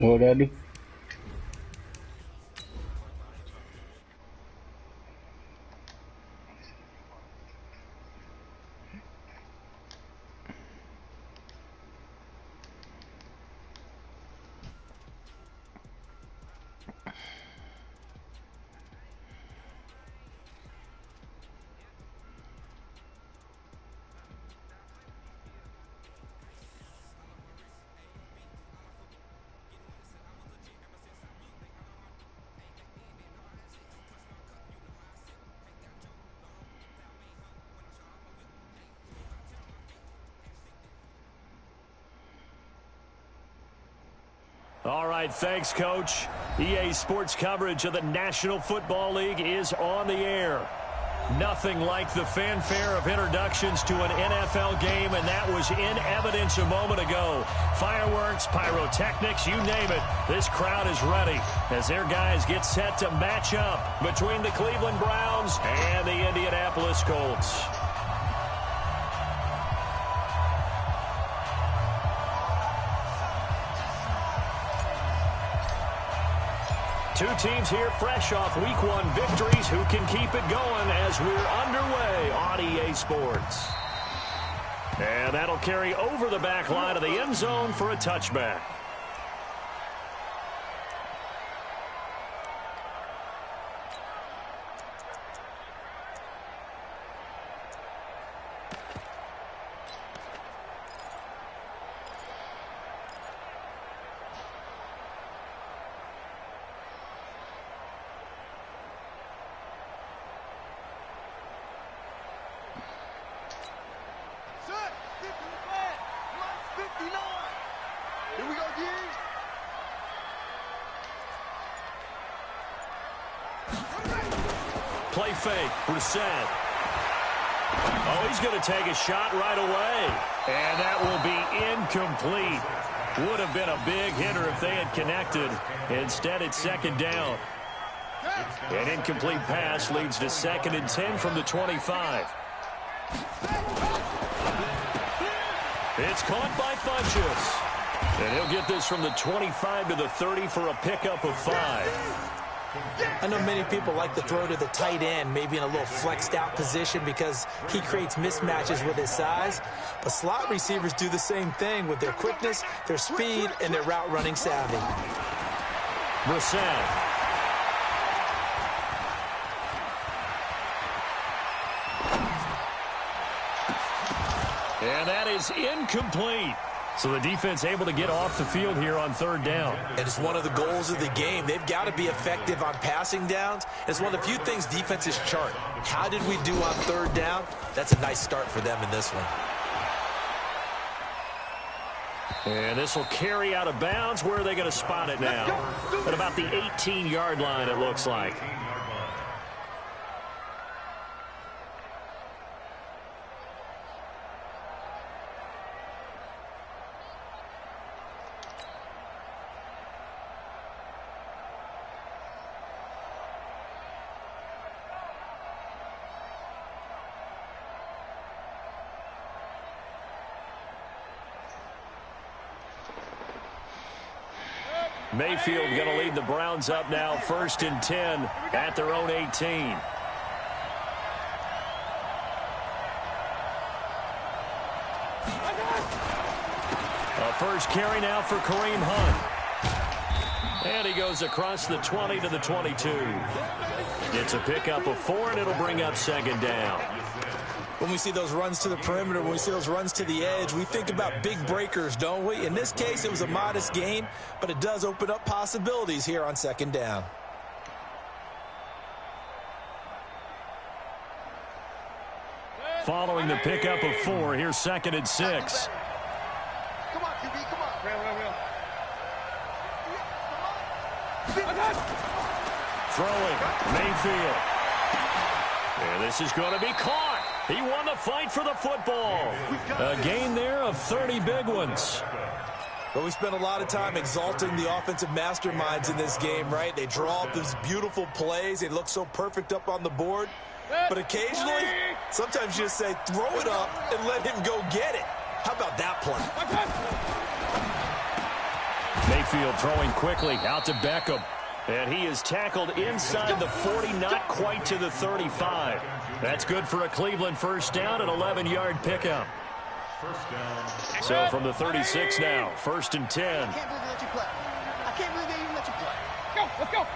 Oh, Daddy. All right, thanks, Coach. EA Sports coverage of the National Football League is on the air. Nothing like the fanfare of introductions to an NFL game, and that was in evidence a moment ago. Fireworks, pyrotechnics, you name it. This crowd is ready as their guys get set to match up between the Cleveland Browns and the Indianapolis Colts. Two teams here fresh off Week 1 victories who can keep it going as we're underway on EA Sports. And that'll carry over the back line of the end zone for a touchback. Play fake, Brissett. Oh, he's going to take a shot right away. And that will be incomplete. Would have been a big hitter if they had connected. Instead, it's second down. An incomplete pass leads to 2nd and 10 from the 25. It's caught by Funchess. And he'll get this from the 25 to the 30 for a pickup of 5. I know many people like to throw to the tight end, maybe in a little flexed out position because he creates mismatches with his size. But slot receivers do the same thing with their quickness, their speed, and their route running savvy. Brissett. And that is incomplete. So the defense able to get off the field here on 3rd down. And it's one of the goals of the game. They've got to be effective on passing downs. It's one of the few things defenses chart. How did we do on 3rd down? That's a nice start for them in this one. And this will carry out of bounds. Where are they going to spot it now? At about the 18-yard line, it looks like. Mayfield going to lead the Browns up now, 1st and 10 at their own 18. A first carry now for Kareem Hunt. And he goes across the 20 to the 22. It's a pickup of 4, and it'll bring up 2nd down. When we see those runs to the perimeter, when we see those runs to the edge, we think about big breakers, don't we? In this case, it was a modest gain, but it does open up possibilities here on 2nd down. Following the pickup of 4, here's 2nd and 6. Come on, QB, come on. Throwing, Mayfield. And this is going to be caught. He won the fight for the football. A gain there of 30 big ones. But we spent a lot of time exalting the offensive masterminds in this game, right? They draw up these beautiful plays. They look so perfect up on the board. But occasionally, sometimes you just say, throw it up and let him go get it. How about that play? Mayfield throwing quickly out to Beckham. And he is tackled inside the 40, not quite to the 35. That's good for a Cleveland first down, an 11-yard pickup. So from the 36 now, 1st and 10. I can't believe they let you play. I can't believe they even let you play. Go, let's go.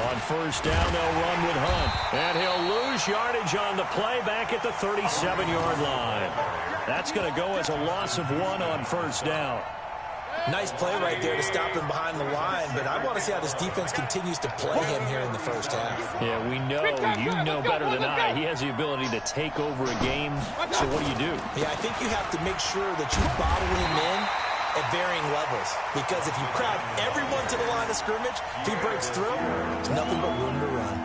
On first down, they'll run with Hunt. And he'll lose yardage on the play back at the 37-yard line. That's going to go as a loss of 1 on first down. Nice play right there to stop him behind the line, but I want to see how this defense continues to play him here in the first half. Yeah, we know, you know better than I, he has the ability to take over a game, so what do? Yeah, I think you have to make sure that you bottle him in at varying levels, because if you crowd everyone to the line of scrimmage, if he breaks through, there's nothing but room to run.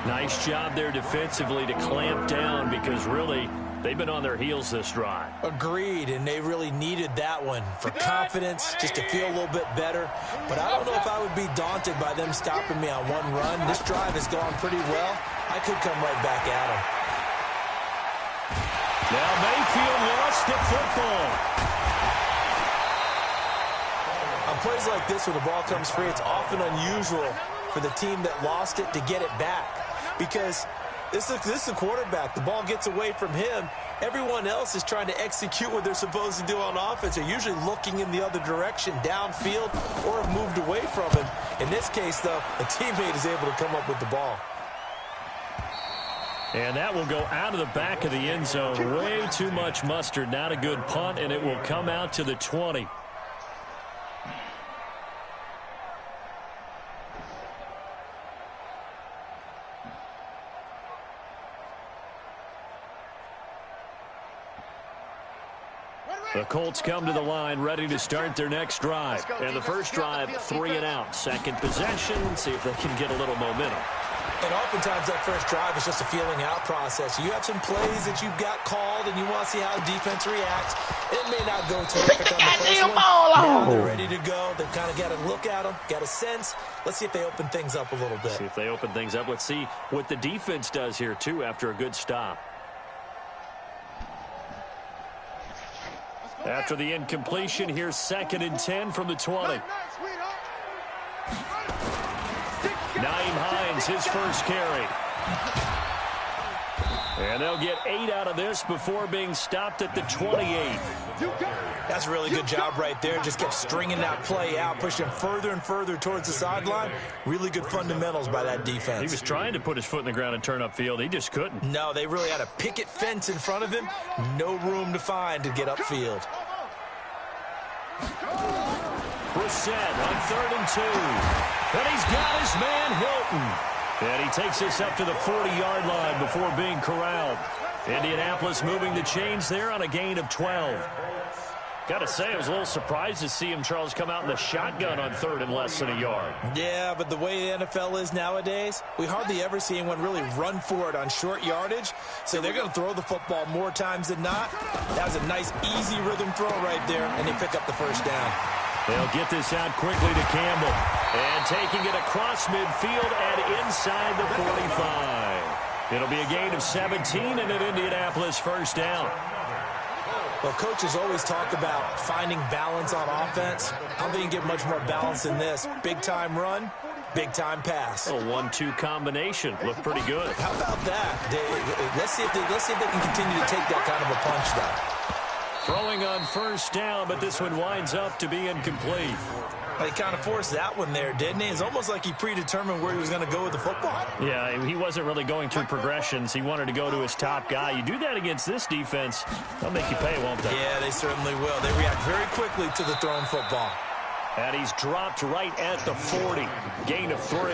Nice job there defensively to clamp down, because really, they've been on their heels this drive. Agreed, and they really needed that one for confidence, just to feel a little bit better. But I don't know if I would be daunted by them stopping me on one run. This drive has gone pretty well. I could come right back at them. Now Mayfield lost the football. On plays like this, when the ball comes free, it's often unusual for the team that lost it to get it back, because this is a quarterback. The ball gets away from him. Everyone else is trying to execute what they're supposed to do on offense. They're usually looking in the other direction, downfield, or have moved away from him. In this case, though, a teammate is able to come up with the ball. And that will go out of the back of the end zone. Way too much mustard. Not a good punt, and it will come out to the 20. The Colts come to the line ready to start their next drive. And the first drive, 3 and out. Second possession, see if they can get a little momentum. And oftentimes that first drive is just a feeling out process. You have some plays that you've got called, and you want to see how the defense reacts. It may not go terrific on the first one. Now they're ready to go. They've kind of got to look at them, got a sense. Let's see if they open things up a little bit. See if they open things up. Let's see what the defense does here, too, after a good stop. After the incompletion, here's 2nd and 10 from the 20. Naeem Hines, his first carry. And they'll get 8 out of this before being stopped at the 28. That's a really good job right there. Just kept stringing that play out, pushing him further and further towards the sideline. Really good fundamentals by that defense. He was trying to put his foot in the ground and turn upfield. He just couldn't. No, they really had a picket fence in front of him. No room to find to get upfield. Brissett on 3rd and 2. And he's got his man Hilton. And he takes this up to the 40-yard line before being corralled. Indianapolis moving the chains there on a gain of 12. Got to say, I was a little surprised to see him, Charles, come out in the shotgun on 3rd and less than a yard. Yeah, but the way the NFL is nowadays, we hardly ever see anyone really run for it on short yardage. So they're going to throw the football more times than not. That was a nice, easy rhythm throw right there, and they pick up the first down. They'll get this out quickly to Campbell. And taking it across midfield and inside the 45. It'll be a gain of 17 and an Indianapolis first down. Well, coaches always talk about finding balance on offense. I don't think you can get much more balance than this. Big-time run, big-time pass. A 1-2 combination. Looked pretty good. How about that? Let's see if they can continue to take that kind of a punch, though. Throwing on first down, but this one winds up to be incomplete. He kind of forced that one there, didn't he? It's almost like he predetermined where he was going to go with the football. Yeah, he wasn't really going through progressions. He wanted to go to his top guy. You do that against this defense, they'll make you pay, won't they? Yeah, they certainly will. They react very quickly to the thrown football. And he's dropped right at the 40. Gain of 3.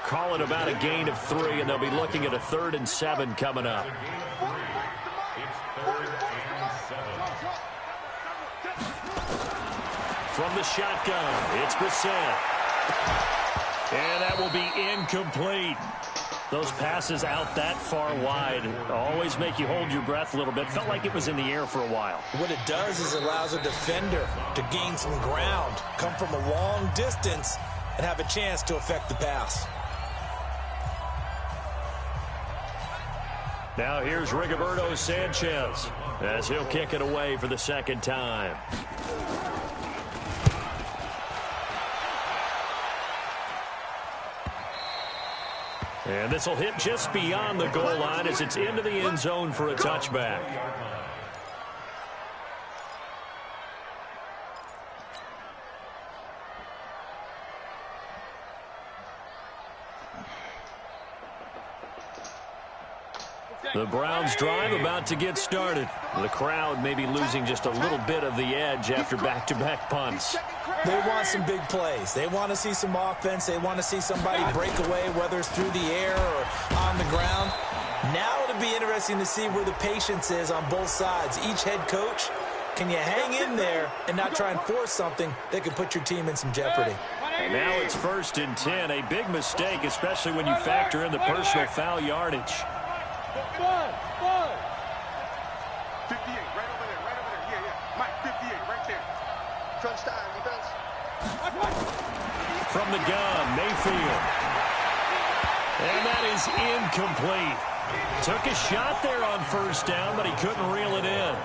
Call it about a gain of 3, and they'll be looking at a 3rd and 7 coming up. From the shotgun, it's Brissett. And that will be incomplete. Those passes out that far wide always make you hold your breath a little bit. Felt like it was in the air for a while. What it does is it allows a defender to gain some ground, come from a long distance, and have a chance to affect the pass. Now here's Rigoberto Sanchez as he'll kick it away for the second time. And this will hit just beyond the goal line as it's into the end zone for a touchback. The Browns' drive about to get started. The crowd may be losing just a little bit of the edge after back-to-back punts. They want some big plays. They want to see some offense. They want to see somebody break away, whether it's through the air or on the ground. Now it'll be interesting to see where the patience is on both sides. Each head coach, can you hang in there and not try and force something that could put your team in some jeopardy? And now it's 1st and 10, a big mistake, especially when you factor in the personal foul yardage. 58, right over there. Yeah. Mike, 58, right there. Crunch time, defense. From the gun, Mayfield. And that is incomplete. Took a shot there on 1st down, but he couldn't reel it in.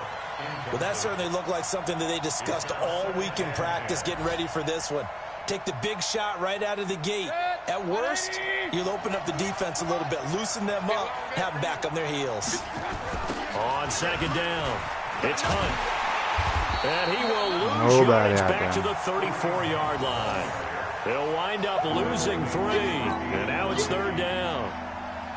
Well, that certainly looked like something that they discussed all week in practice getting ready for this one. Take the big shot right out of the gate. At worst, you'll open up the defense a little bit, loosen them up, have them back on their heels. On 2nd down, it's Hunt. And he will lose yardage back to the 34-yard line. They'll wind up losing 3, and now it's 3rd down.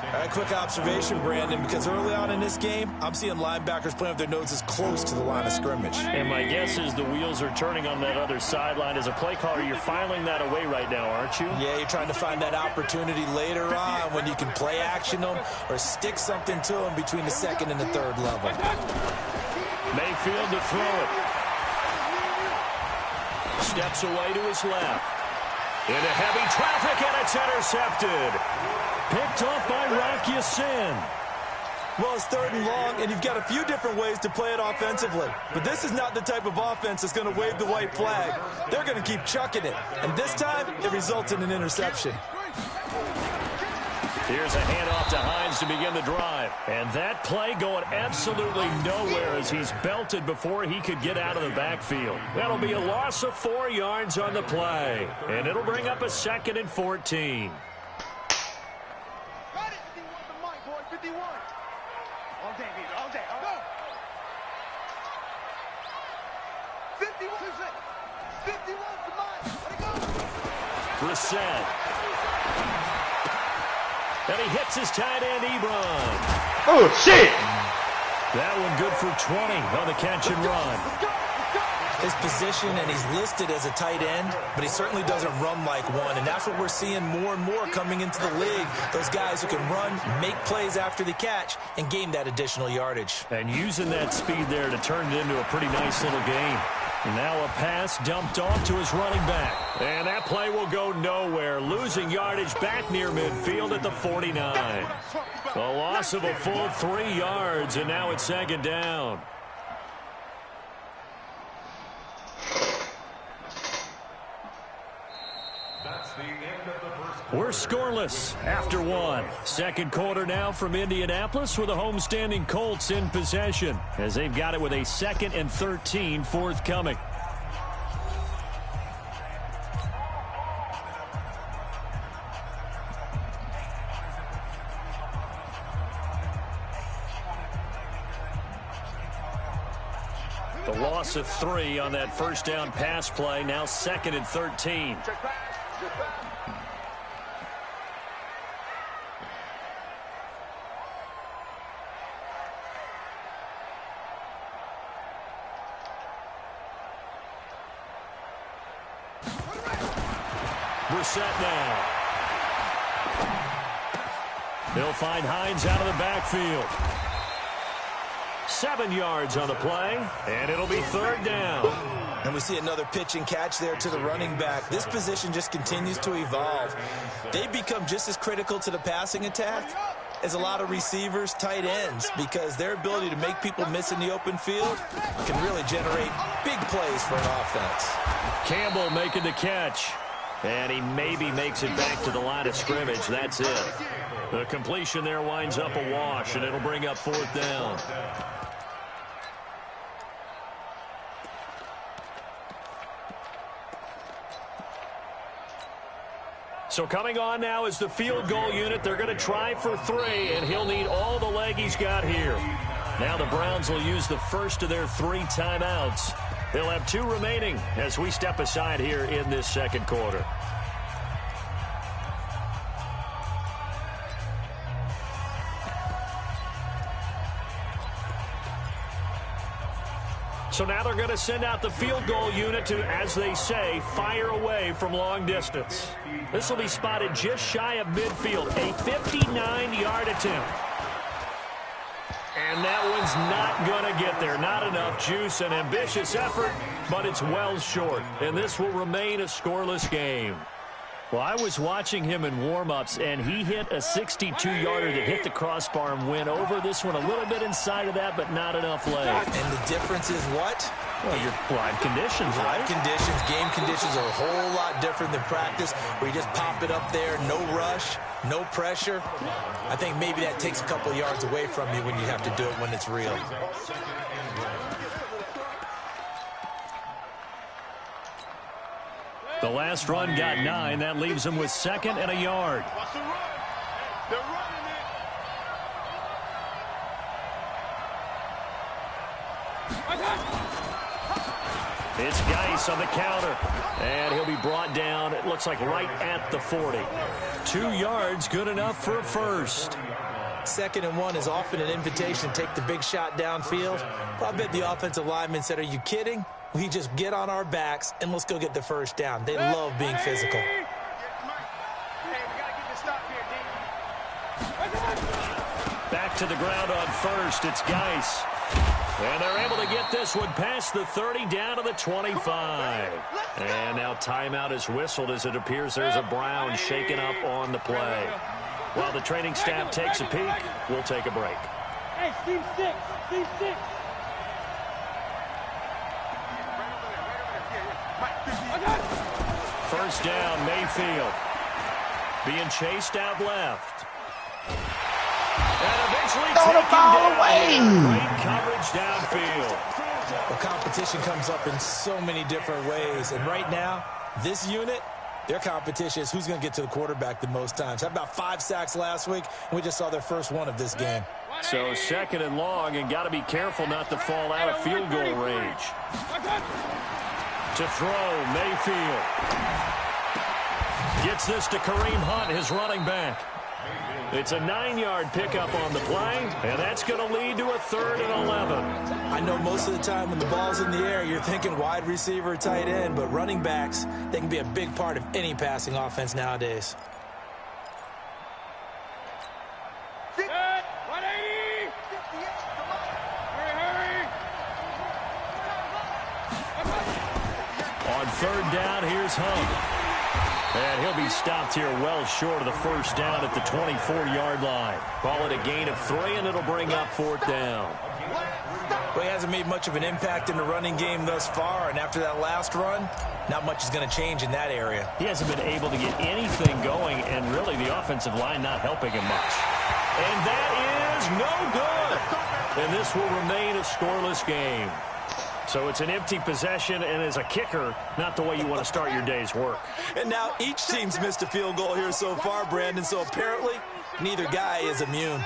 All right, quick observation, Brandon, because early on in this game, I'm seeing linebackers playing with their noses close to the line of scrimmage. And my guess is the wheels are turning on that other sideline. As a play caller, you're filing that away right now, aren't you? Yeah, you're trying to find that opportunity later on when you can play action them or stick something to them between the 2nd and the 3rd level. Mayfield to throw it. Steps away to his left. Into heavy traffic, and it's intercepted. Picked off by Rock Ya-Sin. Well, it's 3rd and long, and you've got a few different ways to play it offensively. But this is not the type of offense that's going to wave the white flag. They're going to keep chucking it. And this time, it results in an interception. Here's a handoff to Hines to begin the drive. And that play going absolutely nowhere as he's belted before he could get out of the backfield. That'll be a loss of 4 yards on the play. And it'll bring up a 2nd and 14. Got it. 51 to Mike, boy. 51. All day, baby. All day. Go. 51 to 51 to Mike. Let it go. Brissett. And he hits his tight end, Ebron. Oh, shit! That one good for 20 on the catch and run. His position, and he's listed as a tight end, but he certainly doesn't run like one, and that's what we're seeing more and more coming into the league. Those guys who can run, make plays after the catch, and gain that additional yardage. And using that speed there to turn it into a pretty nice little game. And now a pass dumped off to his running back. And that play will go nowhere, losing yardage back near midfield at the 49. A loss of a full 3 yards, and now it's 2nd down. We're scoreless after 1. 2nd quarter now from Indianapolis with the homestanding Colts in possession as they've got it with a 2nd and 13 forthcoming. The loss of 3 on that 1st down pass play, now 2nd and 13. Brissett now. He'll find Hines out of the backfield. 7 yards on the play, and it'll be 3rd down. And we see another pitch and catch there to the running back. This position just continues to evolve. They become just as critical to the passing attack as a lot of receivers, tight ends, because their ability to make people miss in the open field can really generate big plays for an offense. Campbell making the catch. And he maybe makes it back to the line of scrimmage. That's it. The completion there winds up a wash, and it'll bring up 4th down. So coming on now is the field goal unit. They're going to try for 3, and he'll need all the leg he's got here. Now the Browns will use the first of their 3 timeouts. They'll have 2 remaining as we step aside here in this second quarter. So now they're going to send out the field goal unit to, as they say, fire away from long distance. This will be spotted just shy of midfield, a 59-yard attempt. And that one's not going to get there. Not enough juice, an ambitious effort, but it's well short. And this will remain a scoreless game. Well, I was watching him in warm-ups, and he hit a 62-yarder that hit the crossbar and went over. This one a little bit inside of that, but not enough leg. And the difference is what? Well, your live conditions, right? Live conditions, game conditions are a whole lot different than practice, where you just pop it up there, no rush, no pressure. I think maybe that takes a couple yards away from you when you have to do it when it's real. The last run got 9. That leaves him with 2nd and a yard. Watch the run. They're running it. It's Geis on the counter. And he'll be brought down, it looks like right at the 40. 2 yards, good enough for a first. 2nd and 1 is often an invitation to take the big shot downfield. But I bet the offensive lineman said, are you kidding? We just get on our backs and let's go get the first down. They love being physical. Back to the ground on first. It's Geis. And they're able to get this one past the 30 down to the 25. And now timeout is whistled as it appears there's a Brown shaken up on the play. While the training staff takes a peek, we'll take a break. Hey, Steve 6. Steve 6. First down, Mayfield. Being chased out left. And eventually taken down. Great coverage downfield. The competition comes up in so many different ways. And right now, this unit, their competition is who's going to get to the quarterback the most times. How about 5 sacks last week? We just saw their first one of this game. So 2nd and long, and got to be careful not to fall out of field goal range. To throw, Mayfield. Gets this to Kareem Hunt, his running back. It's a 9-yard pickup on the play, and that's going to lead to a 3rd and 11. I know most of the time when the ball's in the air, you're thinking wide receiver, tight end, but running backs, they can be a big part of any passing offense nowadays. On 3rd down, here's Hunt. And he'll be stopped here well short of the first down at the 24-yard line. Call it a gain of 3, and it'll bring up 4th down. Well, he hasn't made much of an impact in the running game thus far, and after that last run, not much is going to change in that area. He hasn't been able to get anything going, and really the offensive line not helping him much. And that is no good. And this will remain a scoreless game. So it's an empty possession, and as a kicker, not the way you want to start your day's work. And now each team's missed a field goal here so far, Brandon, so apparently neither guy is immune.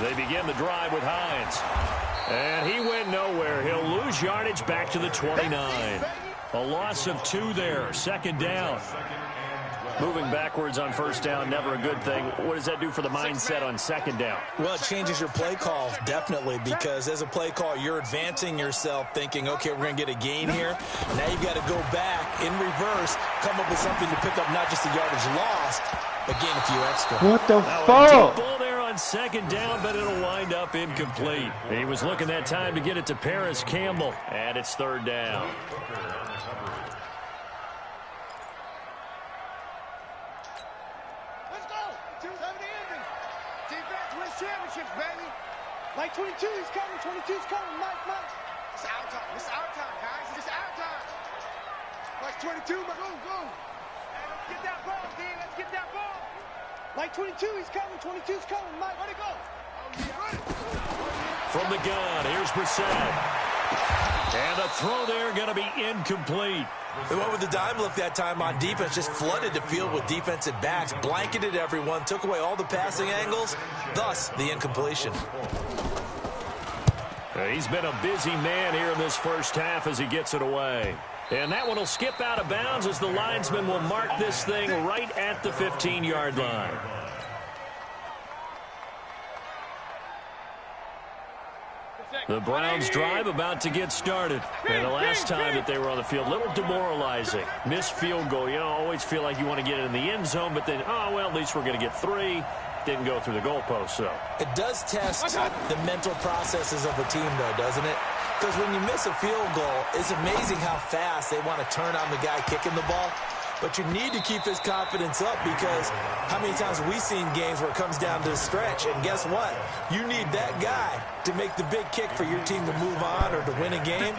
They begin the drive with Hines. And he went nowhere. He'll lose yardage back to the 29. A loss of 2 there, 2nd down. Moving backwards on first down, never a good thing. What does that do for the mindset on 2nd down? Well, it changes your play call, definitely, because as a play call, you're advancing yourself thinking, okay, we're going to get a gain here. Now you've got to go back in reverse, come up with something to pick up not just the yardage lost, but gain a few extra. What the Deep fuck? ball there on 2nd down, but it'll wind up incomplete. He was looking that time to get it to Paris Campbell, and it's 3rd down. Championships, baby. Mike 22 is coming. 22 is coming. Mike. It's our time. It's our time, guys. It's our time. Mike 22, go. get that ball, D. Let's get that ball. Mike 22, he's coming. 22's coming. Mike, where'd it go? From the gun, here's Brissett. And the throw there going to be incomplete. They went with the dime look that time on defense, just flooded the field with defensive backs, blanketed everyone, took away all the passing angles, thus the incompletion. He's been a busy man here in this first half as he gets it away. And that one will skip out of bounds as the linesman will mark this thing right at the 15-yard line. The Browns drive about to get started. And the last time that they were on the field, a little demoralizing. Missed field goal. You always feel like you want to get it in the end zone, but then, oh, well, at least we're going to get 3. Didn't go through the goalpost, so. It does test the mental processes of a team, though, doesn't it? Because when you miss a field goal, it's amazing how fast they want to turn on the guy kicking the ball. But you need to keep his confidence up because how many times have we seen games where it comes down to the stretch? And guess what? You need that guy to make the big kick for your team to move on or to win a game.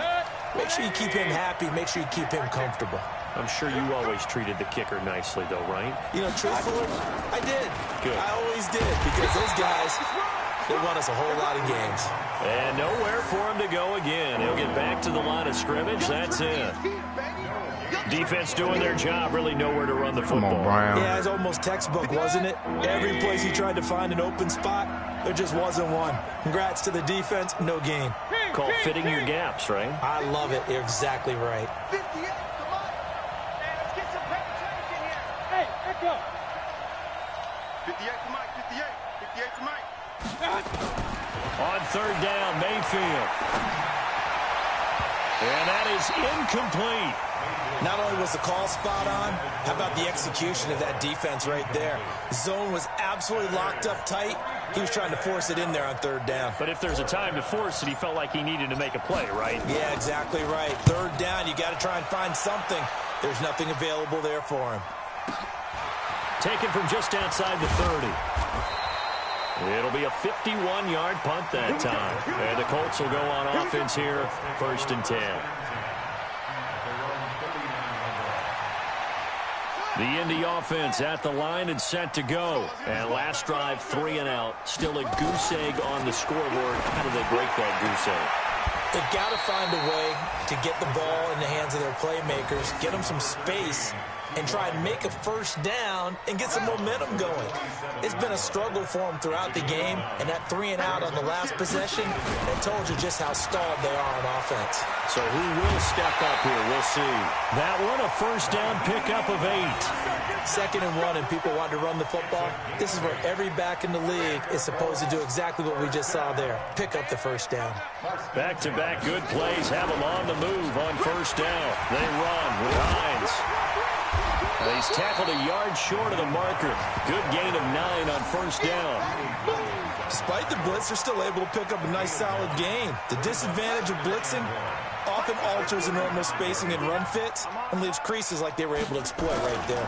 Make sure you keep him happy. Make sure you keep him comfortable. I'm sure you always treated the kicker nicely, though, right? You know, truthfully, I did. Good. I always did because those guys, they won us a whole lot of games. And nowhere for him to go again. He'll get back to the line of scrimmage. That's it. Defense doing their job, really nowhere to run the football. Yeah, it's almost textbook, wasn't it? Every place he tried to find an open spot, there just wasn't one. Congrats to the defense, no gain. Called fitting your gaps, right? I love it. You're exactly right. 58, come on. Hey, let's get some penetration here. Hey, let's go. 58 to Mike, 58. 58 to Mike. On third down, Mayfield. And that is incomplete. Not only was the call spot on, how about the execution of that defense right there? Zone was absolutely locked up tight. He was trying to force it in there on third down. But if there's a time to force it, he felt like he needed to make a play, right? Yeah, exactly right. Third down, you got to try and find something. There's nothing available there for him. Taken from just outside the 30. It'll be a 51-yard punt that time. And the Colts will go on offense here, 1st and 10. The Indy offense at the line and set to go. And last drive, 3 and out. Still a goose egg on the scoreboard. How do they break that goose egg? They've got to find a way to get the ball in the hands of their playmakers, get them some space, and try and make a first down and get some momentum going. It's been a struggle for them throughout the game, and that 3 and out on the last possession, that told you just how stalled they are on offense. So who will step up here? We'll see. That one, a first down pickup of 8. 2nd and 1, and people want to run the football. This is where every back in the league is supposed to do exactly what we just saw there. Pick up the first down. Back-to-back good plays have them on the move on first down. They run with Hines. He's tackled a yard short of the marker. Good gain of 9 on first down. Despite the blitz, they're still able to pick up a nice solid gain. The disadvantage of blitzing often alters the normal spacing and run fits and leaves creases like they were able to exploit right there.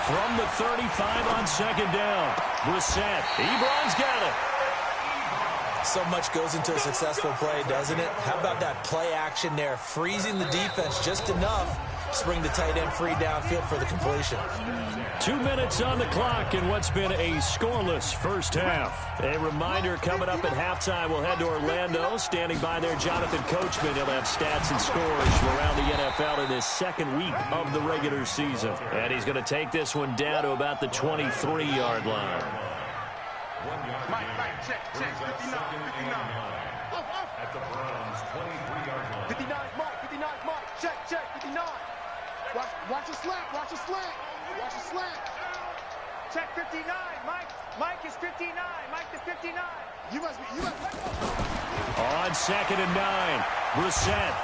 From the 35 on 2nd down. Brissett. Ebron's got it. So much goes into a successful play, doesn't it? How about that play action there? Freezing the defense just enough to bring the tight end free downfield for the completion. 2 minutes on the clock in what's been a scoreless first half. A reminder coming up at halftime, we'll head to Orlando. Standing by there, Jonathan Coachman. He'll have stats and scores from around the NFL in his 2nd week of the regular season. And he's going to take this one down to about the 23-yard line. Mike, check, 59, 59. At the Browns' 23-yard line. 59, Mike, check, 59. Watch a slant, watch a slant. Check 59, Mike is 59, Mike is 59. You must be. On 2nd and 9, Brissett.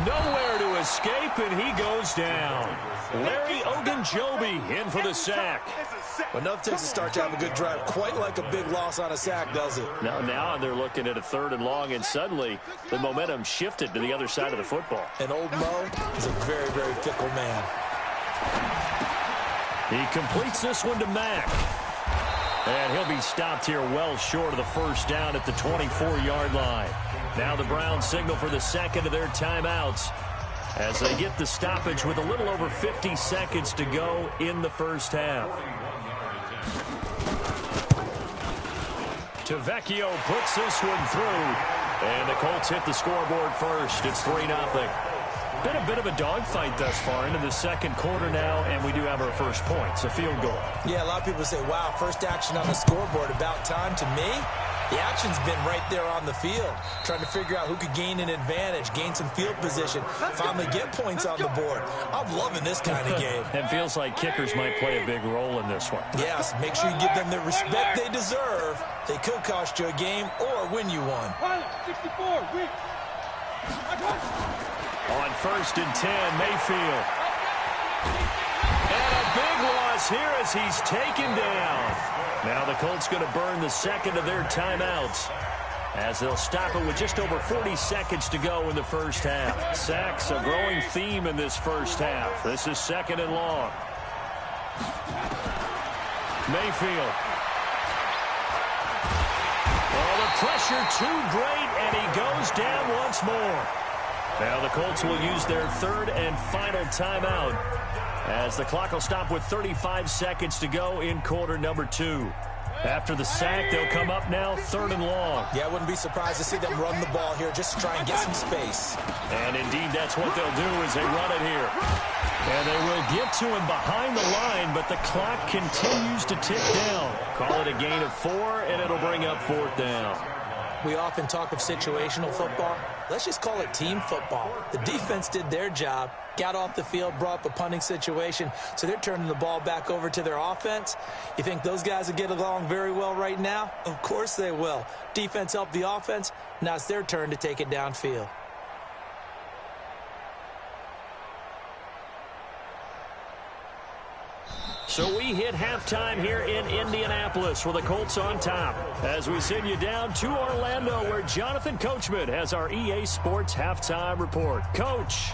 Nowhere to escape, and he goes down. Larry Ogunjobi in for the sack. Enough takes a start to have a good drive. Quite like a big loss on a sack, does it? Now they're looking at a 3rd and long, and suddenly the momentum shifted to the other side of the football. And old Mo is a very, very fickle man. He completes this one to Mack. And he'll be stopped here well short of the first down at the 24-yard line. Now the Browns signal for the 2nd of their timeouts. as they get the stoppage with a little over 50 seconds to go in the first half. Tavecchio puts this one through, and the Colts hit the scoreboard first. It's 3-0. Been a bit of a dogfight thus far into the second quarter now, and we do have our first points, a field goal. Yeah, a lot of people say, wow, first action on the scoreboard, about time. To me, the action's been right there on the field, trying to figure out who could gain an advantage, gain some field position, finally get points on the board. I'm loving this kind of game. It feels like kickers might play a big role in this one. Yes, make sure you give them the respect they deserve. They could cost you a game or win you one. 64, weak. On 1st and 10, Mayfield. And a big loss here as he's taken down. Now the Colts going to burn the second of their timeouts as they'll stop it with just over 40 seconds to go in the first half. Sacks, a growing theme in this first half. This is 2nd and long. Mayfield. Oh, the pressure too great, and he goes down once more. Now the Colts will use their 3rd and final timeout as the clock will stop with 35 seconds to go in quarter number 2. After the sack, they'll come up now 3rd and long. Yeah, I wouldn't be surprised to see them run the ball here just to try and get some space. And indeed, that's what they'll do as they run it here. And they will get to him behind the line, but the clock continues to tick down. Call it a gain of 4, and it'll bring up 4th down. We often talk of situational football. Let's just call it team football. The defense did their job, got off the field, brought up a punting situation, so they're turning the ball back over to their offense. You think those guys will get along very well right now? Of course they will. Defense helped the offense. Now it's their turn to take it downfield. So we hit halftime here in Indianapolis with the Colts on top as we send you down to Orlando where Jonathan Coachman has our EA Sports halftime report. Coach.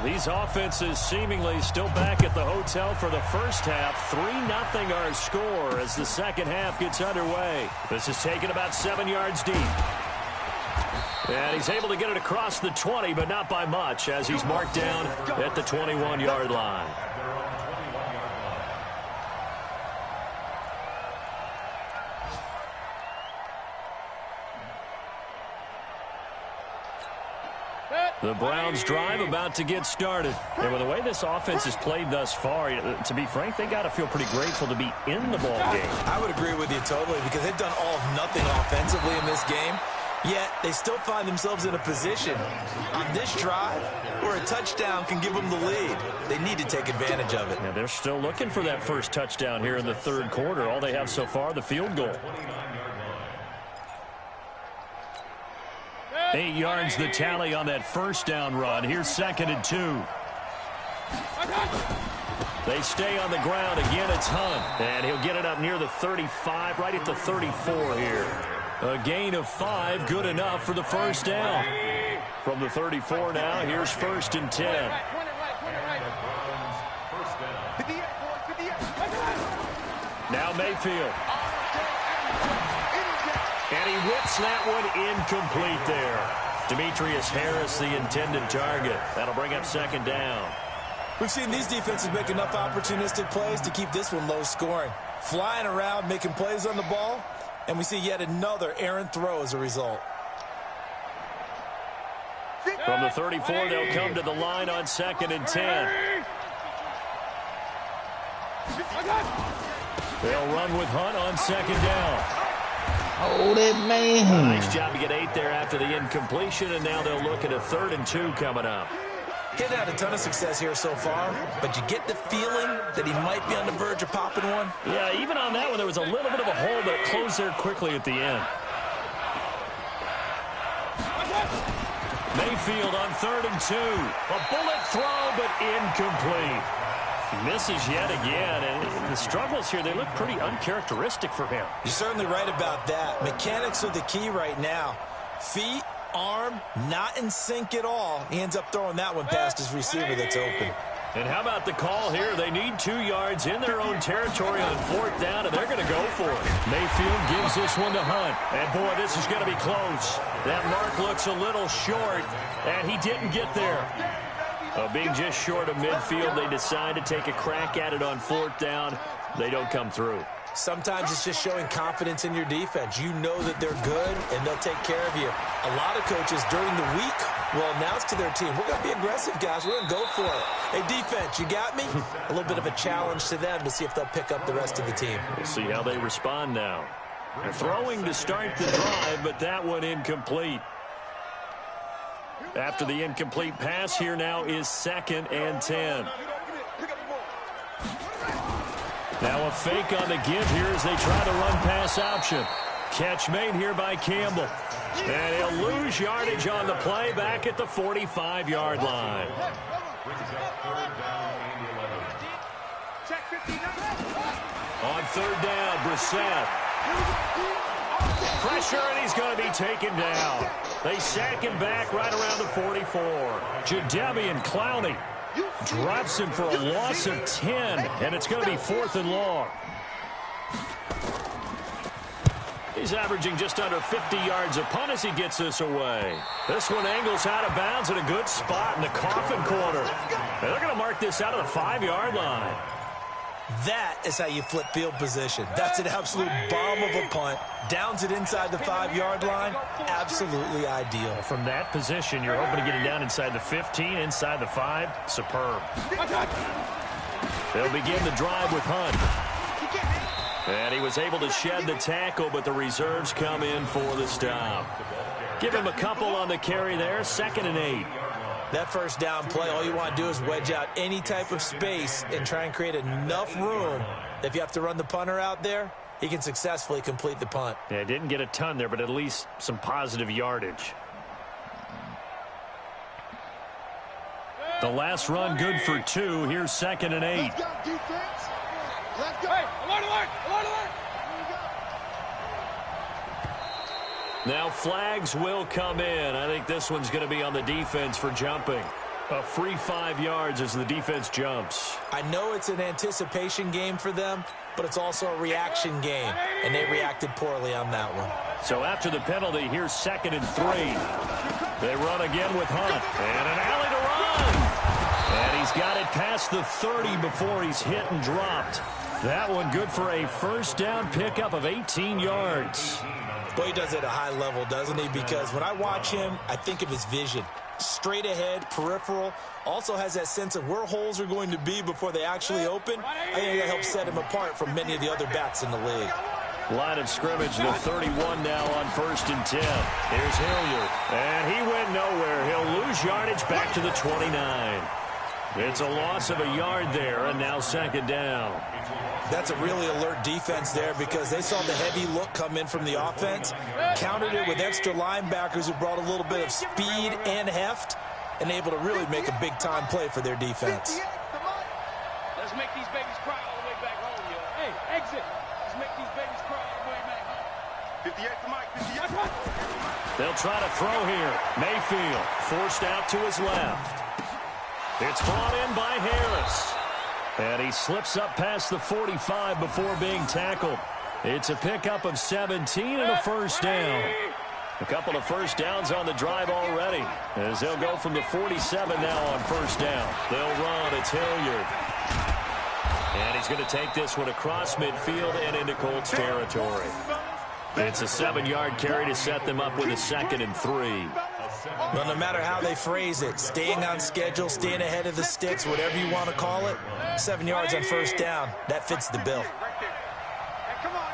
These offenses seemingly still back at the hotel for the first half. 3-0 our score as the second half gets underway. This is taken about 7 yards deep. And he's able to get it across the 20, but not by much as he's marked down at the 21-yard line. The Browns drive about to get started. And with the way this offense has played thus far, to be frank, they got to feel pretty grateful to be in the ball game. I would agree with you totally because they've done all of nothing offensively in this game. Yet they still find themselves in a position on this drive where a touchdown can give them the lead. They need to take advantage of it. Yeah, they're still looking for that first touchdown here in the third quarter. All they have so far, the field goal. 8 yards the tally on that first down run. Here's 2nd and 2. They stay on the ground. Again, it's Hunt. And he'll get it up near the 35, right at the 34 here. A gain of 5, good enough for the first down. From the 34 now, here's 1st and 10. Now Mayfield. And he whips that one incomplete there. Demetrius Harris, the intended target. That'll bring up 2nd down. We've seen these defenses make enough opportunistic plays to keep this one low scoring. Flying around, making plays on the ball, and we see yet another errant throw as a result. From the 34, they'll come to the line on 2nd and 10. They'll run with Hunt on 2nd down. Hold it, man. Nice job to get 8 there after the incompletion, and now they'll look at a 3rd and 2 coming up. He's had a ton of success here so far, but you get the feeling that he might be on the verge of popping one. Yeah, even on that one, there was a little bit of a hole, but it closed there quickly at the end. Mayfield on 3rd and 2. A bullet throw, but incomplete. He misses yet again, and the struggles here, they look pretty uncharacteristic for him. You're certainly right about that. Mechanics are the key right now. Feet, arm, not in sync at all. He ends up throwing that one past his receiver that's open. And how about the call here? They need 2 yards in their own territory on 4th down, and they're going to go for it. Mayfield gives this one to Hunt. And, boy, this is going to be close. That mark looks a little short, and he didn't get there. Being just short of midfield, they decide to take a crack at it on 4th down. They don't come through. Sometimes it's just showing confidence in your defense. You know that they're good, and they'll take care of you. A lot of coaches during the week will announce to their team, we're going to be aggressive, guys. We're going to go for it. Hey, defense, you got me? A little bit of a challenge to them to see if they'll pick up the rest of the team. We'll see how they respond now. They're throwing to start the drive, but that one incomplete. After the incomplete pass, here now is 2nd and 10. Now a fake on the give here as they try the run-pass option. Catch made here by Campbell. And he'll lose yardage on the play back at the 45-yard line. On 3rd down, Brissett. Pressure, and he's going to be taken down. They sack him back right around the 44. Jadeveon Clowney drops him for a loss of 10, and it's going to be 4th and long. He's averaging just under 50 yards a punt as he gets this away. This one angles out of bounds at a good spot in the coffin corner. And they're going to mark this out of the 5-yard line. That is how you flip field position. That's an absolute bomb of a punt. Downs it inside the 5-yard line. Absolutely ideal. From that position, you're hoping to get it down inside the 15, inside the 5. Superb. They'll begin the drive with Hunt. And he was able to shed the tackle, but the reserves come in for the stop. Give him a couple on the carry there. 2nd and 8. That 1st down play, all you want to do is wedge out any type of space and try and create enough room. If you have to run the punter out there, he can successfully complete the punt. Yeah, didn't get a ton there, but at least some positive yardage. The last run good for 2. Here's 2nd and 8. Let's go, defense. Let's go. Hey, alert, alert, alert, alert. Now flags will come in. I think this one's going to be on the defense for jumping. A free 5 yards as the defense jumps. I know it's an anticipation game for them, but it's also a reaction game, and they reacted poorly on that one. So after the penalty, here's 2nd and 3. They run again with Hunt, and an alley to run. And he's got it past the 30 before he's hit and dropped. That one good for a 1st down pickup of 18 yards. Boy, he does it at a high level, doesn't he? Because when I watch him, I think of his vision. Straight ahead, peripheral, also has that sense of where holes are going to be before they actually open. I think that helps set him apart from many of the other backs in the league. Line of scrimmage, the 31 now on 1st and 10. Here's Hilliard, and he went nowhere. He'll lose yardage back to the 29. It's a loss of a yard there, and now 2nd down. That's a really alert defense there because they saw the heavy look come in from the offense, countered it with extra linebackers who brought a little bit of speed and heft, and able to really make a big-time play for their defense. Let's make these babies cry all the way back home, yo. Hey, exit. Let's make these babies cry all the way back home. 58 to Mike, 58. They'll try to throw here. Mayfield forced out to his left. It's brought in by Harris. And he slips up past the 45 before being tackled. It's a pickup of 17 and a 1st down. A couple of 1st downs on the drive already, as they'll go from the 47 now on 1st down. They'll run. It's Hilliard. And he's going to take this one across midfield and into Colts territory. It's a 7-yard carry to set them up with a 2nd and 3. Well, no matter how they phrase it, staying on schedule, staying ahead of the sticks, whatever you want to call it, 7 yards on 1st down, that fits the bill. Come on,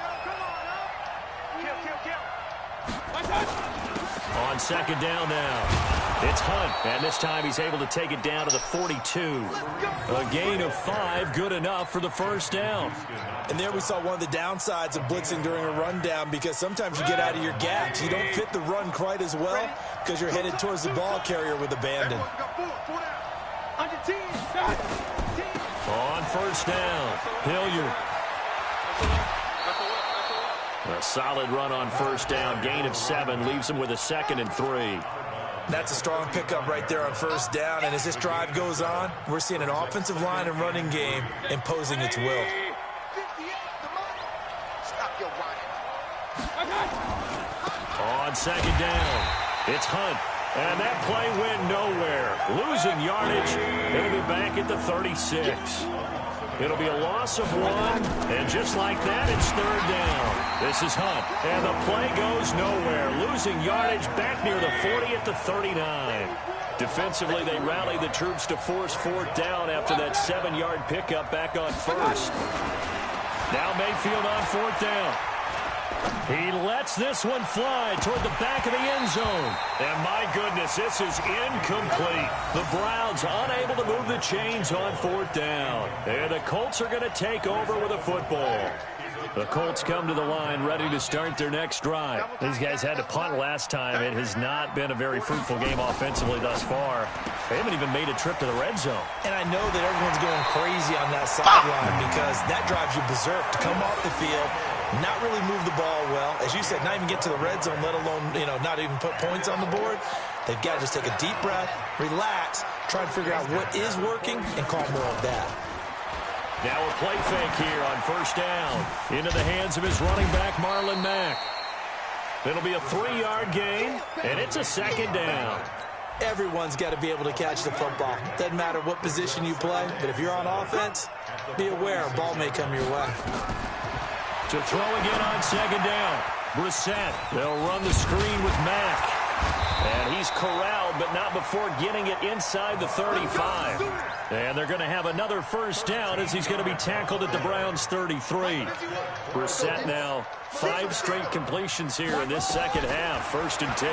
On 2nd down now. It's Hunt, and this time he's able to take it down to the 42. A gain of 5, good enough for the 1st down. And there we saw one of the downsides of blitzing during a rundown because sometimes you get out of your gaps. You don't fit the run quite as well because you're headed towards the ball carrier with abandon. On first down, Hilliard. A solid run on first down. Gain of 7 leaves him with a 2nd and 3. That's a strong pickup right there on first down. And as this drive goes on, we're seeing an offensive line and running game imposing its will. On second down, it's Hunt. And that play went nowhere. Losing yardage. It'll be back at the 36. It'll be a loss of 1. And just like that, it's third down. This is Hunt. And the play goes nowhere. Losing yardage back near the 40 at the 39. Defensively, they rally the troops to force fourth down after that 7-yard pickup back on first. Now Mayfield on fourth down. He lets this one fly toward the back of the end zone. And my goodness, this is incomplete. The Browns unable to move the chains on fourth down. And the Colts are going to take over with a football. The Colts come to the line ready to start their next drive. These guys had to punt last time. It has not been a very fruitful game offensively thus far. They haven't even made a trip to the red zone. And I know that everyone's going crazy on that sideline because that drives you berserk to come off the field, not really move the ball well. As you said, not even get to the red zone, let alone, not even put points on the board. They've got to just take a deep breath, relax, try and figure out what is working, and call more of that. Now a play fake here on first down. Into the hands of his running back, Marlon Mack. It'll be a 3-yard gain, and it's a second down. Everyone's got to be able to catch the football. Doesn't matter what position you play, but if you're on offense, be aware a ball may come your way. To throw again on second down. Brissett. They'll run the screen with Mack. And he's corralled, but not before getting it inside the 35. And they're going to have another first down as he's going to be tackled at the Browns' 33. Brissett now 5 straight completions here in this second half. 1st and 10.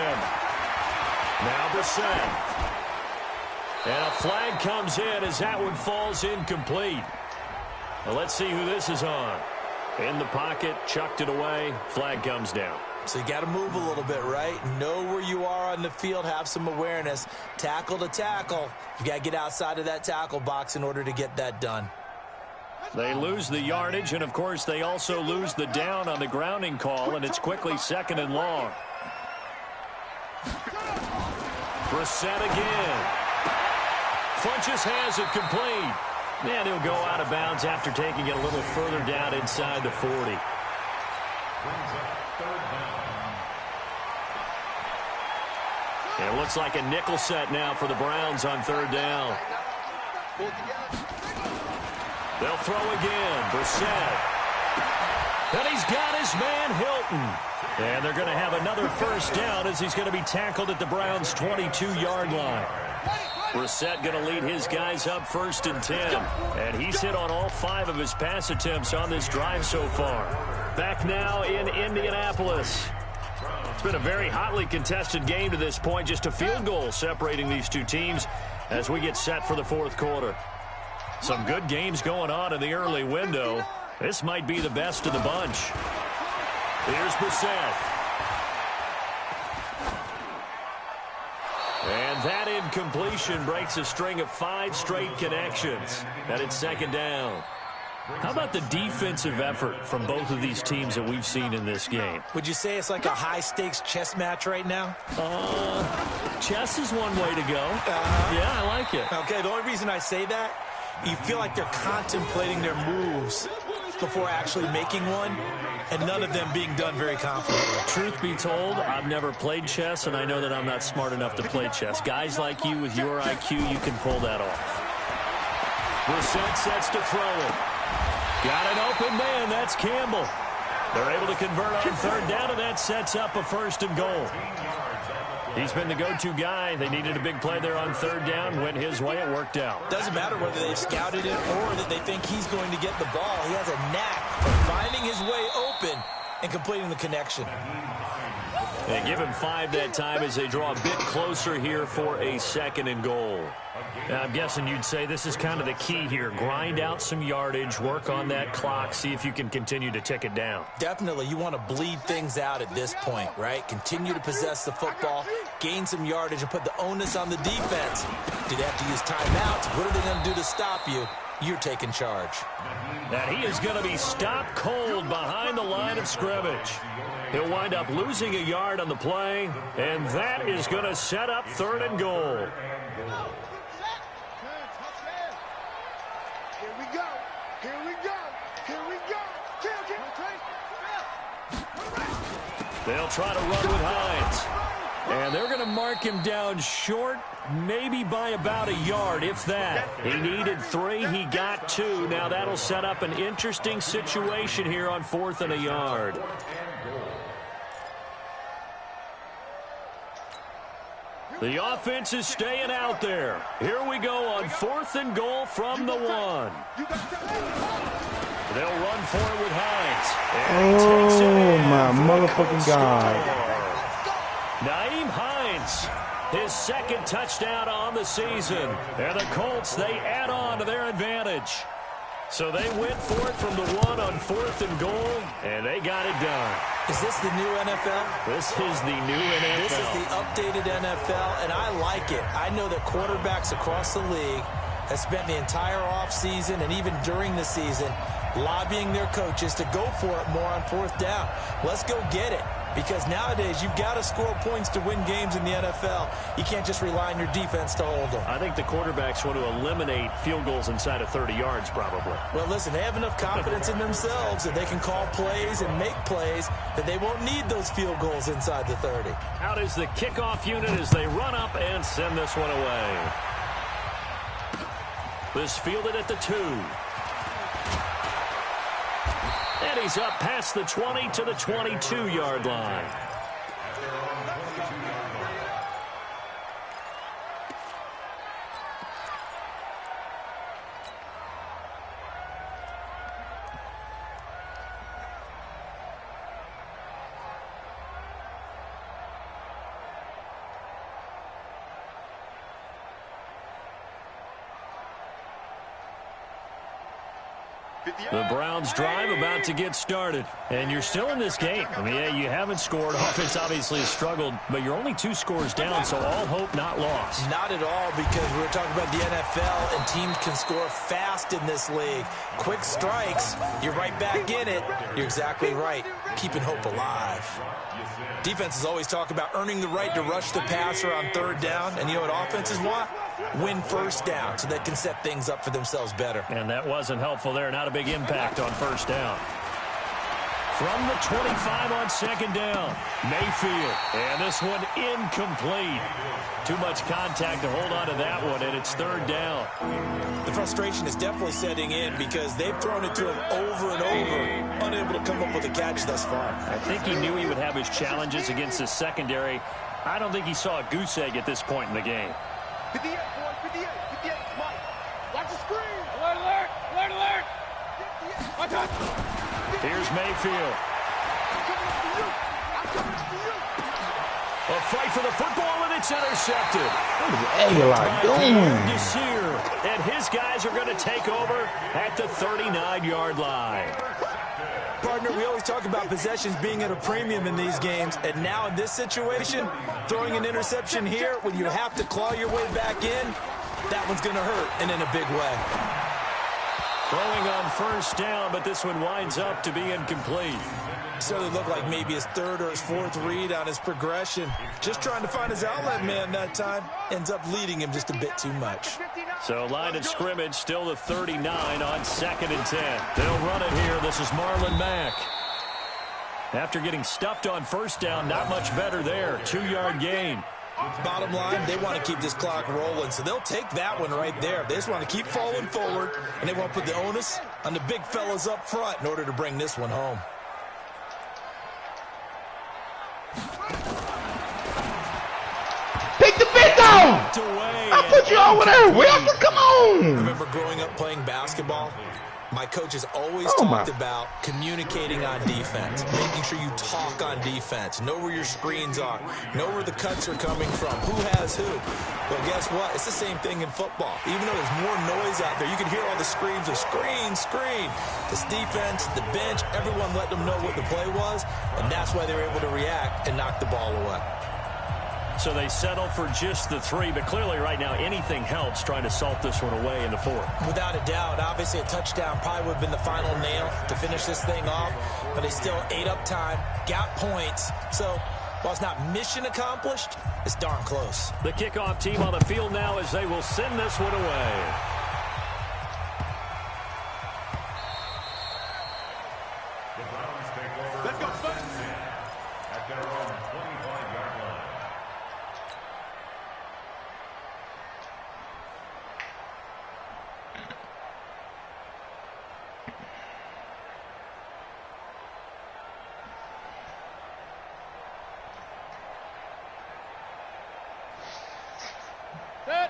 Now Brissett. And a flag comes in as that one falls incomplete. Well, let's see who this is on. In the pocket, chucked it away, flag comes down. So you got to move a little bit, right? Know where you are on the field, have some awareness. Tackle to tackle. You got to get outside of that tackle box in order to get that done. They lose the yardage, and of course they also lose the down on the grounding call, and it's quickly 2nd and long. Brissett again. Funches has it complete. And he'll go out of bounds after taking it a little further down inside the 40. And it looks like a nickel set now for the Browns on 3rd down. They'll throw again. Brissett. And he's got his man Hilton. And they're going to have another first down as he's going to be tackled at the Browns' 22-yard line. Brissett going to lead his guys up 1st and 10. And he's hit on all 5 of his pass attempts on this drive so far. Back now in Indianapolis. It's been a very hotly contested game to this point. Just a field goal separating these two teams as we get set for the 4th quarter. Some good games going on in the early window. This might be the best of the bunch. Here's Brissett. And that incompletion breaks a string of 5 straight connections. And it's 2nd down. How about the defensive effort from both of these teams that we've seen in this game? Would you say it's like a high-stakes chess match right now? Chess is one way to go. Yeah, I like it. Okay, the only reason I say that, you feel like they're contemplating their moves before actually making one, and none of them being done very confidently. Truth be told, I've never played chess, and I know that I'm not smart enough to play chess. Guys like you with your IQ, you can pull that off. Brissett sets to throw it. Got an open man. That's Campbell. They're able to convert on 3rd down, and that sets up a 1st and goal. He's been the go-to guy. They needed a big play there on 3rd down. Went his way. It worked out. Doesn't matter whether they've scouted it or that they think he's going to get the ball. He has a knack for finding his way open and completing the connection. They give him 5 that time as they draw a bit closer here for a 2nd and goal. I'm guessing you'd say this is kind of the key here. Grind out some yardage, work on that clock, see if you can continue to tick it down. Definitely. You want to bleed things out at this point, right? Continue to possess the football, gain some yardage, and put the onus on the defense. Do they have to use timeouts? What are they going to do to stop you? you're taking charge. And he is going to be stopped cold behind the line of scrimmage. He'll wind up losing a yard on the play, and that is going to set up 3rd and goal. Here we go. Here we go. Here we go. They'll try to run with Hines. And they're going to mark him down short, maybe by about a yard, if that. He needed 3. He got 2. Now that'll set up an interesting situation here on 4th and a yard. The offense is staying out there. Here we go on 4th and goal from the 1. They'll run for it with Hines. Oh, my motherfucking God. Naeem Hines, his 2nd touchdown on the season. And the Colts, they add on to their advantage. So they went for it from the 1 on 4th and goal, and they got it done. Is this the new NFL? This is the new NFL. This is the updated NFL, and I like it. I know that quarterbacks across the league have spent the entire offseason and even during the season lobbying their coaches to go for it more on 4th down. Let's go get it. Because nowadays, you've got to score points to win games in the NFL. You can't just rely on your defense to hold them. I think the quarterbacks want to eliminate field goals inside of 30 yards, probably. Well, listen, they have enough confidence in themselves that they can call plays and make plays that they won't need those field goals inside the 30. Out is the kickoff unit as they run up and send this one away. This fielded at the 2. And he's up past the 20 to the 22-yard line. The Browns drive about to get started. And you're still in this game. I mean, yeah, you haven't scored. Offense obviously has struggled, but you're only 2 scores down, so all hope not lost. Not at all, because we're talking about the NFL, and teams can score fast in this league. Quick strikes, you're right back in it. You're exactly right. Keeping hope alive. Defenses always talk about earning the right to rush the passer on 3rd down, and you know what offenses want? Win 1st down so they can set things up for themselves better. And that wasn't helpful there. Not a big impact on 1st down. From the 25 on 2nd down, Mayfield. And this one incomplete. Too much contact to hold on to that one, and it's 3rd down. The frustration is definitely setting in because they've thrown it to him over and over, unable to come up with a catch thus far. I think he knew he would have his challenges against the secondary. I don't think he saw a goose egg at this point in the game. 58, boys, 58, 58, Mike. Watch the screen. Alert, alert, alert, alert. Watch out. Here's Mayfield. I'm coming after you. I'm coming after you. A fight for the football, and it's intercepted. What is Aguilar doing? And his guys are going to take over at the 39-yard line. Partner, we always talk about possessions being at a premium in these games, and now in this situation, throwing an interception here when you have to claw your way back in, that one's going to hurt, and in a big way. Throwing on 1st down, but this one winds up to be incomplete. Certainly looked like maybe his 3rd or his 4th read on his progression. Just trying to find his outlet man that time. Ends up leading him just a bit too much. So line of scrimmage still the 39 on 2nd and 10. They'll run it here. This is Marlon Mack. After getting stuffed on 1st down, not much better there. 2-yard gain. Bottom line, they want to keep this clock rolling, so they'll take that one right there. They just want to keep falling forward, and they want to put the onus on the big fellas up front in order to bring this one home. Take the bit down! I put you over there, Wilson. Come on! I remember growing up playing basketball. My coaches always talked about communicating on defense, making sure you talk on defense, know where your screens are, know where the cuts are coming from, who has who. Well, guess what? It's the same thing in football. Even though there's more noise out there, you can hear all the screams of screen, screen. This defense, the bench, everyone let them know what the play was, and that's why they were able to react and knock the ball away. So they settle for just the 3, but clearly right now anything helps trying to salt this one away in the 4th. Without a doubt, obviously a touchdown probably would have been the final nail to finish this thing off, but they still ate up time, got points. So while it's not mission accomplished, it's darn close. The kickoff team on the field now as they will send this one away. Let's go, Spurs. At their own 25-yard line.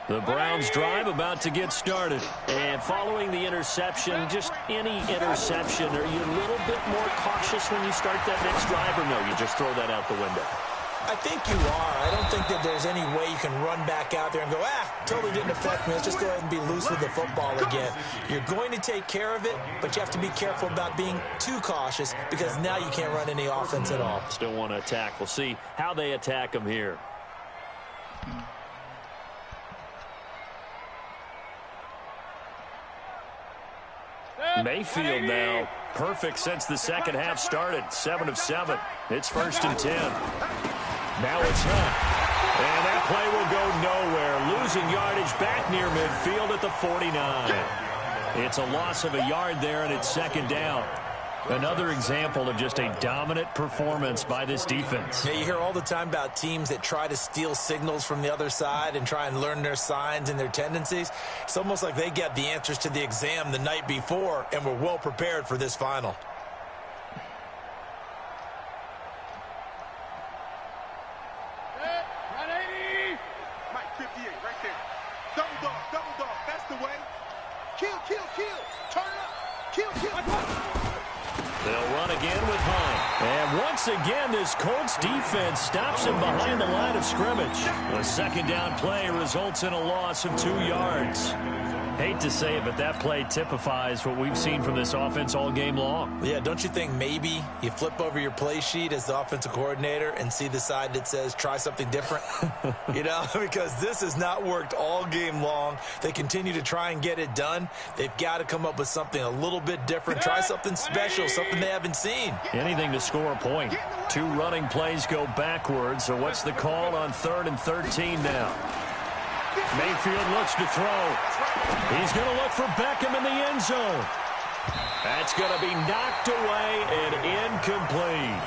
The Browns drive about to get started. And following the interception, just any interception, are you a little bit more cautious when you start that next drive, or no, you just throw that out the window? I think you are. I don't think that there's any way you can run back out there and go, totally didn't affect me. Let's just go ahead and be loose with the football again. You're going to take care of it, but you have to be careful about being too cautious because now you can't run any offense at all. Still want to attack. We'll see how they attack them here. Mayfield now, perfect since the second half started. 7 of 7. It's 1st and 10. Now it's Hunt. And that play will go nowhere. Losing yardage back near midfield at the 49. It's a loss of a yard there, and it's 2nd down. Another example of just a dominant performance by this defense. Yeah, you hear all the time about teams that try to steal signals from the other side and try and learn their signs and their tendencies. It's almost like they get the answers to the exam the night before and were well prepared for this final. Mike, 58, right there. Double dog. That's the way. Kill. Turn it up. Kill. They'll run again with Hunt. And once again, this Colts defense stops him behind the line of scrimmage. A 2nd down play results in a loss of 2 yards. Hate to say it, but that play typifies what we've seen from this offense all game long. Yeah, don't you think maybe you flip over your play sheet as the offensive coordinator and see the side that says try something different? Because this has not worked all game long. They continue to try and get it done. They've got to come up with something a little bit different. Try something special, something they haven't seen. Anything to score a point. 2 running plays go backwards. So what's the call on 3rd and 13 now? Mayfield looks to throw. He's going to look for Beckham in the end zone. That's going to be knocked away and incomplete.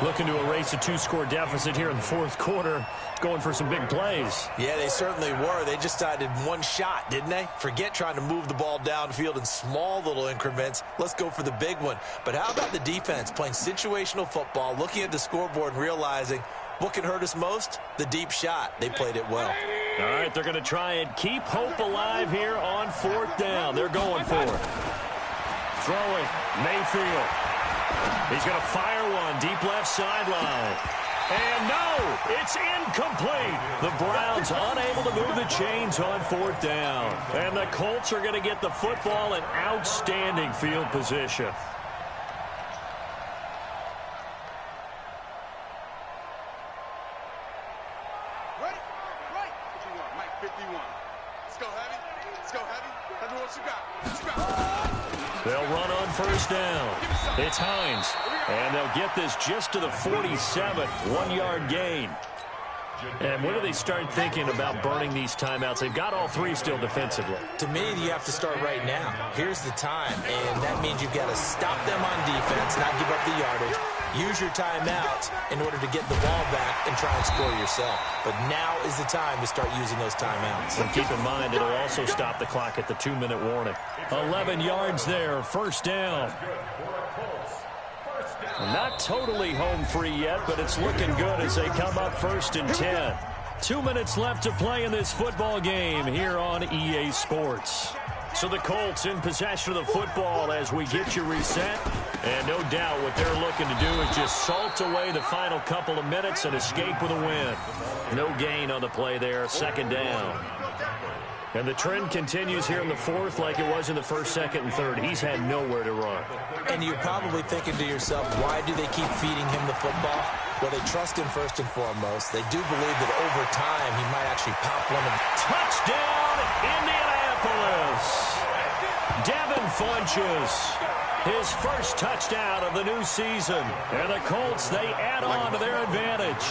Looking to erase a 2-score deficit here in the 4th quarter. Going for some big plays. Yeah, they certainly were. They just decided one shot, didn't they? Forget trying to move the ball downfield in small little increments. Let's go for the big one. But how about the defense playing situational football, looking at the scoreboard and realizing what can hurt us most? The deep shot. They played it well. All right, they're going to try and keep hope alive here on 4th down. They're going for it. Throwing, Mayfield. He's going to fire one deep left sideline. And no, it's incomplete. The Browns unable to move the chains on 4th down. And the Colts are going to get the football in outstanding field position. Right. What you want, Mike, 51. Let's go heavy. Tell me what you got. They'll run on 1st down. It's Hines. And they'll get this just to the 47. 1-yard gain. And when do they start thinking about burning these timeouts? They've got all 3 still defensively. To me, you have to start right now. Here's the time, and that means you've got to stop them on defense, not give up the yardage. Use your timeouts in order to get the ball back and try and score yourself. But now is the time to start using those timeouts. And keep in mind, it'll also stop the clock at the 2-minute warning. 11 yards there, 1st down. Not totally home free yet, but it's looking good as they come up 1st and 10. 2 minutes left to play in this football game here on EA Sports. So the Colts in possession of the football as we get you reset. And no doubt what they're looking to do is just salt away the final couple of minutes and escape with a win. No gain on the play there, 2nd down. And the trend continues here in the 4th like it was in the 1st, 2nd, and 3rd. He's had nowhere to run. And you're probably thinking to yourself, why do they keep feeding him the football? Well, they trust him first and foremost. They do believe that over time he might actually pop one of them. Touchdown, Indianapolis. Devin Funchess, his first touchdown of the new season. And the Colts, they add on to their advantage.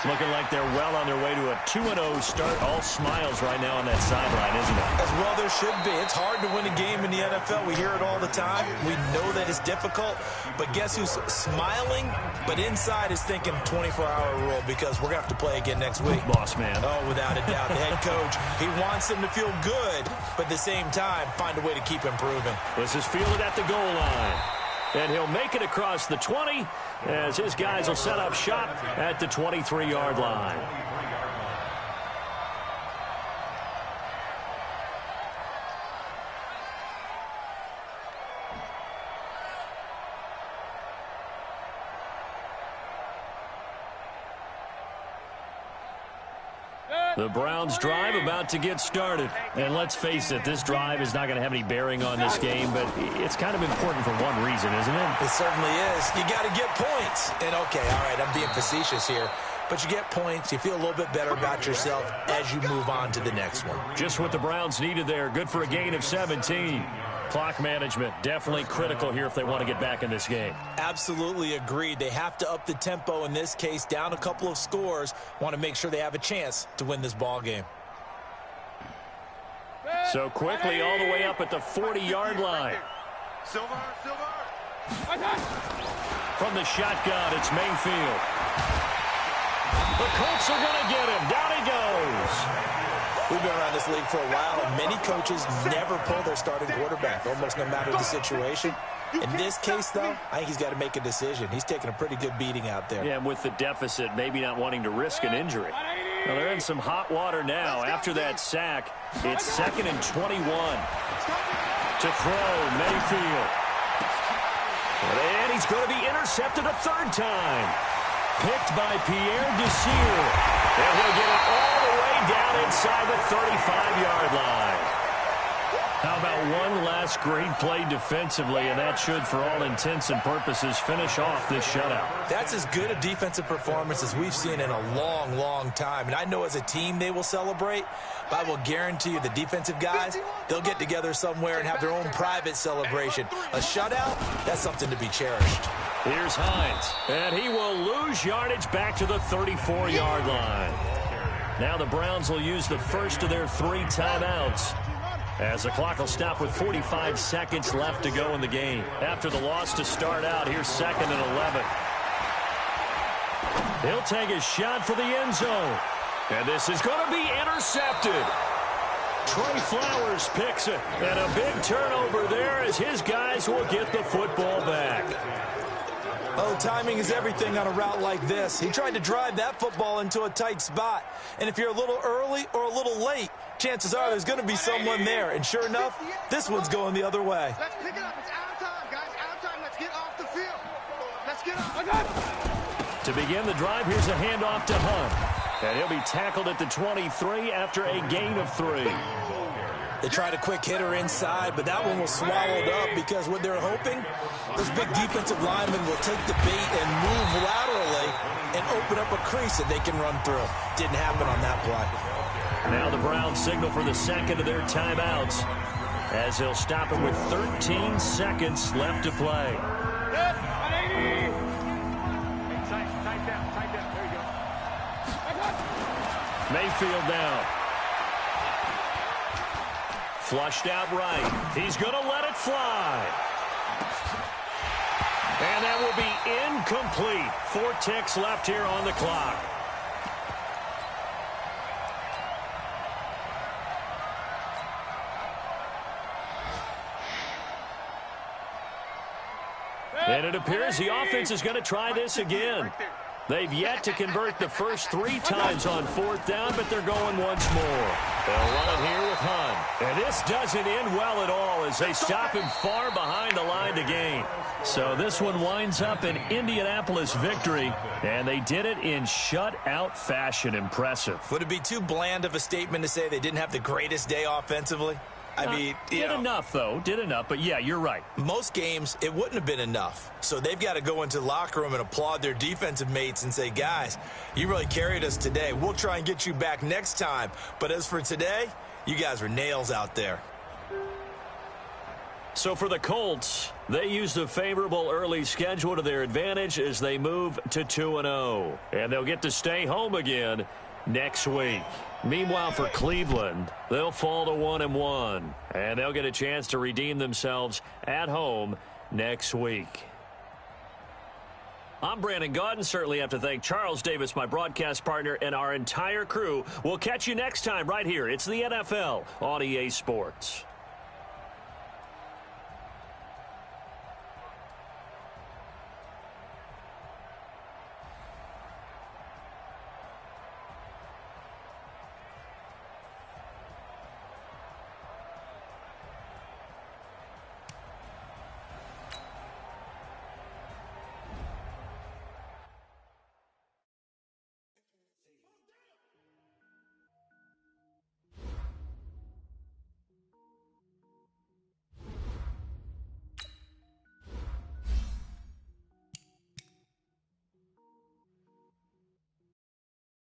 Looking like they're well on their way to a 2-0 start. All smiles right now on that sideline, isn't it? As well there should be. It's hard to win a game in the NFL. We hear it all the time. We know that it's difficult. But guess who's smiling? But inside is thinking 24-hour rule because we're going to have to play again next week. Boss man. Oh, without a doubt. The head coach, he wants them to feel good, but at the same time, find a way to keep improving. This is fielded at the goal line. And he'll make it across the 20 as his guys will set up shop at the 23-yard line. The Browns drive about to get started. And let's face it, this drive is not going to have any bearing on this game, but it's kind of important for one reason, isn't it? It certainly is. You got to get points. And, okay, all right, I'm being facetious here. But you get points, you feel a little bit better about yourself as you move on to the next one. Just what the Browns needed there. Good for a gain of 17. Clock management, definitely critical here if they want to get back in this game. Absolutely agreed. They have to up the tempo in this case, down a couple of scores. Want to make sure they have a chance to win this ball game. So quickly all the way up at the 40-yard line. Silver. From the shotgun, it's Mayfield. The Colts are going to get him. Down he goes. We've been around this league for a while, and many coaches never pull their starting quarterback, almost no matter the situation. In this case, though, I think he's got to make a decision. He's taking a pretty good beating out there. Yeah, and with the deficit, maybe not wanting to risk an injury. Well, they're in some hot water now. After that sack, it's 2nd and 21. To throw, Mayfield. And he's going to be intercepted a third time. Picked by Pierre Desir. And he'll get it all the way down inside the 35-yard line. How about one last great play defensively, and that should, for all intents and purposes, finish off this shutout. That's as good a defensive performance as we've seen in a long, long time. And I know as a team they will celebrate, but I will guarantee you the defensive guys, they'll get together somewhere and have their own private celebration. A shutout, that's something to be cherished. Here's Hines, and he will lose yardage back to the 34-yard line. Now the Browns will use the first of their 3 timeouts, as the clock will stop with 45 seconds left to go in the game. After the loss to start out, here's 2nd and 11. He'll take a shot for the end zone. And this is going to be intercepted. Trey Flowers picks it. And a big turnover there as his guys will get the football back. Oh, timing is everything on a route like this. He tried to drive that football into a tight spot. And if you're a little early or a little late, chances are there's going to be someone there. And sure enough, this one's going the other way. Let's pick it up. It's out of time, guys. Out of time. Let's get off the field. Let's get off. To begin the drive, here's a handoff to Hunt. And he'll be tackled at the 23 after a gain of 3. They tried a quick hitter inside, but that one was swallowed up because what they're hoping, those big defensive linemen will take the bait and move laterally and open up a crease that they can run through. Didn't happen on that play. Now the Browns signal for the second of their timeouts as they'll stop it with 13 seconds left to play. Tight down. There you go. Mayfield now. Flushed out right. He's going to let it fly. And that will be incomplete. 4 ticks left here on the clock. And it appears the offense is going to try this again. They've yet to convert the first 3 times on 4th down, but they're going once more. They'll run it here with Hunt. And this doesn't end well at all as they stop him far behind the line to gain. So this one winds up an Indianapolis victory, and they did it in shutout fashion. Impressive. Would it be too bland of a statement to say they didn't have the greatest day offensively? I mean, did enough, though. Did enough. But, yeah, you're right. Most games, it wouldn't have been enough. So they've got to go into the locker room and applaud their defensive mates and say, guys, you really carried us today. We'll try and get you back next time. But as for today, you guys were nails out there. So for the Colts, they used a favorable early schedule to their advantage as they move to 2-0. And they'll get to stay home again next week. Meanwhile, for Cleveland, they'll fall to 1-1. And they'll get a chance to redeem themselves at home next week. I'm Brandon Gaudin. Certainly have to thank Charles Davis, my broadcast partner, and our entire crew. We'll catch you next time right here. It's the NFL on EA Sports.